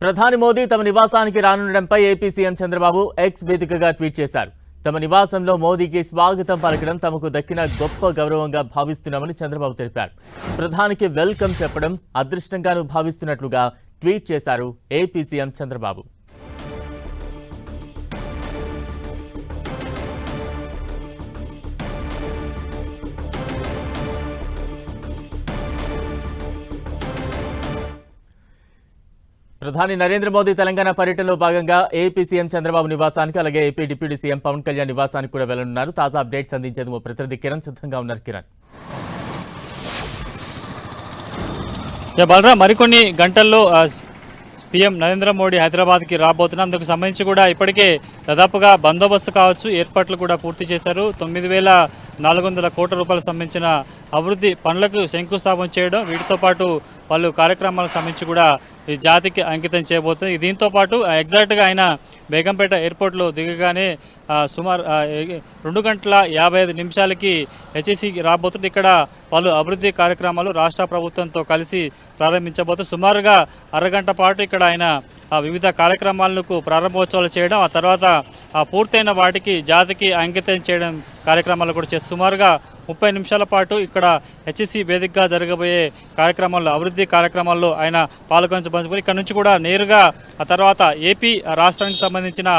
ప్రధాని మోదీ తమ నివాసానికి రానుండడంపై ఏపీ సీఎం చంద్రబాబు ఎక్స్ వేదికగా ట్వీట్ చేశారు. తమ నివాసంలో మోదీకి స్వాగతం పలకడం తమకు దక్కిన గొప్ప గౌరవంగా భావిస్తున్నామని చంద్రబాబు తెలిపారు. ప్రధానికి వెల్కమ్ చెప్పడం అదృష్టంగాను భావిస్తున్నట్లుగా ట్వీట్ చేశారు ఏపీ సీఎం చంద్రబాబు. ప్రధాని నరేంద్ర మోదీ తెలంగాణ పర్యటనలో భాగంగా ఏపీ సీఎం చంద్రబాబు నివాసానికి అలాగే AP deputy CM Pawan Kalyan నివాసానికి కూడా వెళ్లనున్నారు. తాజా అప్డేట్స్ అందించేందుకు ప్రతినిధి కిరణ్ సిద్ధంగా ఉన్నారు. కిరణ్, బలరా మరికొన్ని గంటల్లో పీఎం నరేంద్ర మోడీ హైదరాబాద్కి రాబోతున్నారు. అందుకు సంబంధించి కూడా ఇప్పటికే దాదాపుగా బందోబస్తు కావచ్చు ఏర్పాట్లు కూడా పూర్తి చేశారు. 9,400 కోట్ల రూపాయలకు సంబంధించిన అభివృద్ధి పనులకు శంకుస్థాపన చేయడం, వీటితో పాటు పలు కార్యక్రమాలకు సంబంధించి కూడా ఈ జాతికి అంకితం చేయబోతుంది. దీంతో పాటు ఎగ్జాక్ట్గా ఆయన బేగంపేట ఎయిర్పోర్ట్లో దిగగానే సుమారు 2:55 హెచ్ఈసీకి రాబోతుంది. ఇక్కడ పలు అభివృద్ధి కార్యక్రమాలు రాష్ట్ర ప్రభుత్వంతో కలిసి ప్రారంభించబోతుంది. సుమారుగా అరగంట పాటు ఇక్కడ ఆయన వివిధ కార్యక్రమాలకు ప్రారంభోత్సవాలు చేయడం, ఆ తర్వాత పూర్తయిన వాటికి జాతికి అంకితం చేయడం కార్యక్రమాలు కూడా చేస్తారు. సుమారుగా 30 నిమిషాల పాటు ఇక్కడ హెచ్ఈసీ వేదికగా జరగబోయే కార్యక్రమాల్లో అభివృద్ధి కార్యక్రమాల్లో ఆయన పాల్గొనబోతున్నారు. ఇక్కడ నుంచి కూడా నేరుగా ఆ తర్వాత ఏపీ రాష్ట్రానికి సంబంధించిన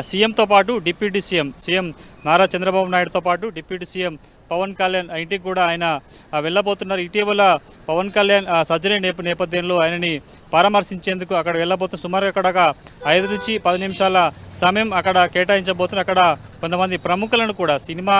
సీఎంతో పాటు డిప్యూటీ సీఎం నారా చంద్రబాబు నాయుడుతో పాటు డిప్యూటీ సీఎం పవన్ కళ్యాణ్ ఇంటికి కూడా ఆయన వెళ్ళబోతున్నారు. ఇటీవల పవన్ కళ్యాణ్ సర్జరీ నేపథ్యంలో ఆయనని పరామర్శించేందుకు అక్కడ వెళ్ళబోతున్నారు. సుమారు అక్కడ 5 నుంచి 10 నిమిషాల సమయం అక్కడ కేటాయించబోతున్నారు. అక్కడ కొంతమంది ప్రముఖులను కూడా సినిమా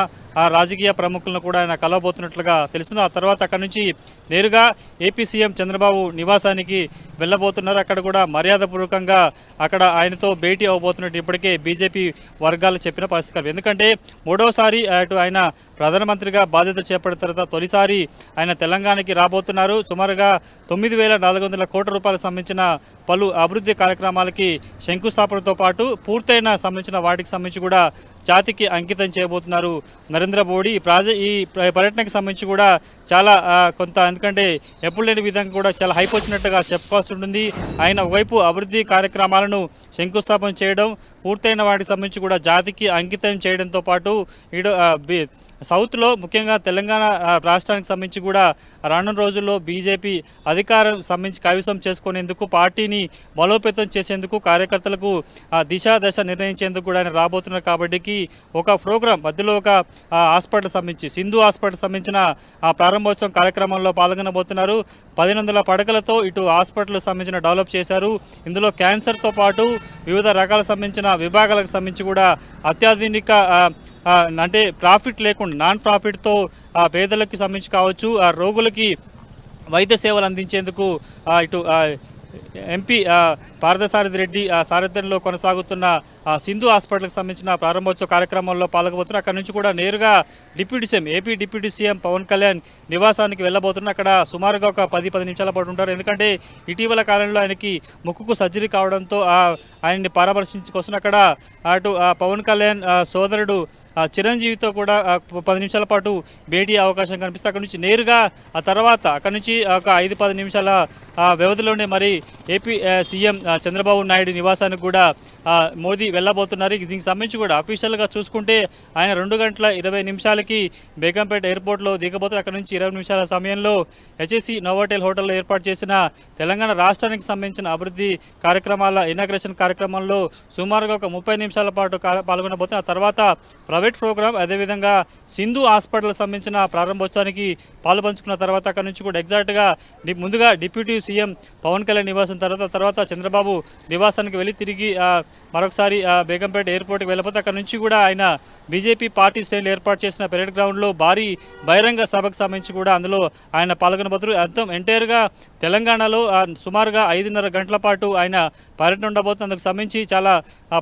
రాజకీయ ప్రముఖులను కూడా ఆయన కలవబోతున్నట్లుగా తెలిసింది. ఆ తర్వాత అక్కడ నుంచి నేరుగా ఏపీ సీఎం చంద్రబాబు నివాసానికి వెళ్ళబోతున్నారు. అక్కడ కూడా మర్యాదపూర్వకంగా అక్కడ ఆయనతో భేటీ అవ్వబోతున్నట్టు ఇప్పటికే బీజేపీ వర్గాలు చెప్పిన పరిస్థితి. ఎందుకంటే మూడవసారి అటు ఆయన ప్రధానమంత్రిగా బాధ్యతలు చేపట్టిన తర్వాత తొలిసారి ఆయన తెలంగాణకి రాబోతున్నారు. సుమారుగా 9,400 కోట్ల రూపాయలకు సంబంధించిన పలు అభివృద్ధి కార్యక్రమాలకి శంకుస్థాపనతో పాటు పూర్తయిన సంబంధించిన వాటికి సంబంధించి కూడా జాతికి అంకితం చేయబోతున్నారు నరేంద్ర మోడీ. ఈ పర్యటనకు సంబంధించి కూడా చాలా కొంత, ఎందుకంటే ఎప్పుడు లేని విధంగా కూడా చాలా హైప్ వచ్చినట్టుగా చెప్పుకోవాల్సి ఉంటుంది. ఆయన ఒకవైపు అభివృద్ధి కార్యక్రమాలను శంకుస్థాపన చేయడం, పూర్తయిన వాటికి సంబంధించి కూడా జాతికి అంకితం చేయడంతో పాటు సౌత్లో ముఖ్యంగా తెలంగాణ రాష్ట్రానికి సంబంధించి కూడా రానున్న రోజుల్లో బీజేపీ అధికారం సంబంధించి కైవసం చేసుకునేందుకు, పార్టీని బలోపేతం చేసేందుకు, కార్యకర్తలకు దశ నిర్ణయించేందుకు కూడా ఆయన రాబోతున్నారు. కాబట్టి ఒక ప్రోగ్రాం మధ్యలో ఒక హాస్పిటల్ సంబంధించి సింధు హాస్పిటల్ సంబంధించిన ప్రారంభోత్సవం కార్యక్రమంలో పాల్గొనబోతున్నారు. 1,100 పడకలతో ఇటు హాస్పిటల్ సంబంధించిన డెవలప్ చేశారు. ఇందులో క్యాన్సర్తో పాటు వివిధ రకాల సంబంధించిన విభాగాలకు సంబంధించి కూడా అత్యాధునిక అంటే ప్రాఫిట్ లేకుండా నాన్ ప్రాఫిట్తో పేదలకు సంబంధించి కావచ్చు రోగులకి వైద్య సేవలు అందించేందుకు ఇటు ఎంపీ పార్థసారథి రెడ్డి సారథ్యంలో కొనసాగుతున్న సింధు హాస్పిటల్కి సంబంధించిన ప్రారంభోత్సవ కార్యక్రమంలో పాల్గొబోతున్నారు. అక్కడ నుంచి కూడా నేరుగా AP deputy CM Pawan Kalyan నివాసానికి వెళ్ళబోతున్నారు. అక్కడ సుమారుగా ఒక 10 నిమిషాల పాటు ఉంటారు. ఎందుకంటే ఇటీవల కాలంలో ఆయనకి ముక్కుకు సర్జరీ కావడంతో ఆయన్ని పరామర్శించుకొస్తున్న అక్కడ అటు పవన్ కళ్యాణ్ సోదరుడు చిరంజీవితో కూడా 10 నిమిషాల పాటు భేటీ అవకాశం కనిపిస్తుంది. అక్కడ నుంచి నేరుగా ఆ తర్వాత అక్కడ నుంచి ఒక 5-10 నిమిషాల వ్యవధిలోనే మరి ఏపీ సీఎం చంద్రబాబు నాయుడు నివాసానికి కూడా మోదీ వెళ్ళబోతున్నారు. దీనికి సంబంధించి కూడా అఫీషియల్గా చూసుకుంటే ఆయన 2:20 బేగంపేట ఎయిర్పోర్ట్లో దిగబోతున్నారు. అక్కడ నుంచి 20 నిమిషాల సమయంలో హెచ్ఎస్సీ నోవోటెల్ హోటల్లో ఏర్పాటు చేసిన తెలంగాణ రాష్ట్రానికి సంబంధించిన అభివృద్ధి కార్యక్రమాల ఇనాగ్రేషన్ కార్యక్రమంలో సుమారుగా ఒక 30 నిమిషాల పాటు పాల్గొనబోతున్నారు. ఆ తర్వాత ప్రైవేట్ ప్రోగ్రాం, అదేవిధంగా సింధు హాస్పిటల్ సంబంధించిన ప్రారంభోత్సవానికి పాల్పంచుకున్న తర్వాత అక్కడ నుంచి కూడా ఎగ్జాక్ట్గా ముందుగా డిప్యూటీ సీఎం పవన్ కళ్యాణ్ నివాసం తర్వాత చంద్రబాబు నివాసానికి వెళ్ళి తిరిగి మరొకసారి బేగంపేట ఎయిర్పోర్ట్కి వెళ్ళిపోతే అక్కడ నుంచి కూడా ఆయన బీజేపీ పార్టీ శ్రేణులు ఏర్పాటు చేసిన పెరేడ్ గ్రౌండ్లో భారీ బహిరంగ సభకు సంబంధించి కూడా అందులో ఆయన పాల్గొనబోతున్నారు. అంతం ఎంటైర్గా తెలంగాణలో సుమారుగా 5:30 గంటల పాటు ఆయన పర్యటన ఉండబోతుంది. అందుకు సంబంధించి చాలా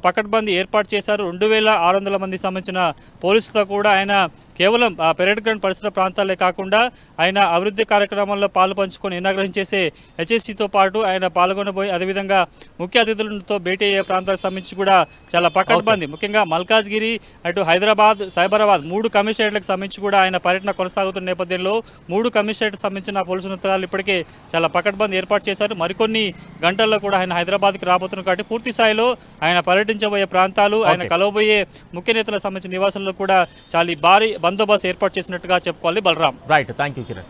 పకడ్బందీ ఏర్పాటు చేశారు. 2,600 మంది సంబంధించిన పోలీసులతో కూడా ఆయన కేవలం పెరేడ్ గ్రౌండ్ పరిసర ప్రాంతాలే కాకుండా ఆయన అభివృద్ధి కార్యక్రమాల్లో పాలు పంచుకొని ఇనాగ్రేషన్ చేసే హెచ్ఎస్సీతో పాటు ఆయన పాల్గొనబోయి, అదేవిధంగా ముఖ్య అతిథులతో భేటీ అయ్యే ప్రాంతాలకు సంబంధించి కూడా చాలా పకడ్బందీ, ముఖ్యంగా మల్కాజ్గిరి, అటు హైదరాబాద్, సైబరాబాద్ 3 కమిషనరేట్లకు సంబంధించి కూడా ఆయన పర్యటన కొనసాగుతున్న నేపథ్యంలో 3 కమిషనరేట్లకు సంబంధించిన పోలీసు ఉన్నతాలు ఇప్పటికే చాలా పకడ్బందీ ఏర్పాటు చేశారు. మరికొన్ని గంటల్లో కూడా ఆయన హైదరాబాద్కి రాబోతున్నారు కాబట్టి పూర్తి స్థాయిలో ఆయన పర్యటించబోయే ప్రాంతాలు, ఆయన కలవబోయే ముఖ్య నేతలకు సంబంధించిన నివాసంలో కూడా చాలా భారీ బందోబస్తు ఏర్పాటు చేసినట్టుగా చెప్పుకోవాలి. Balaram. Right, thank you Kiran.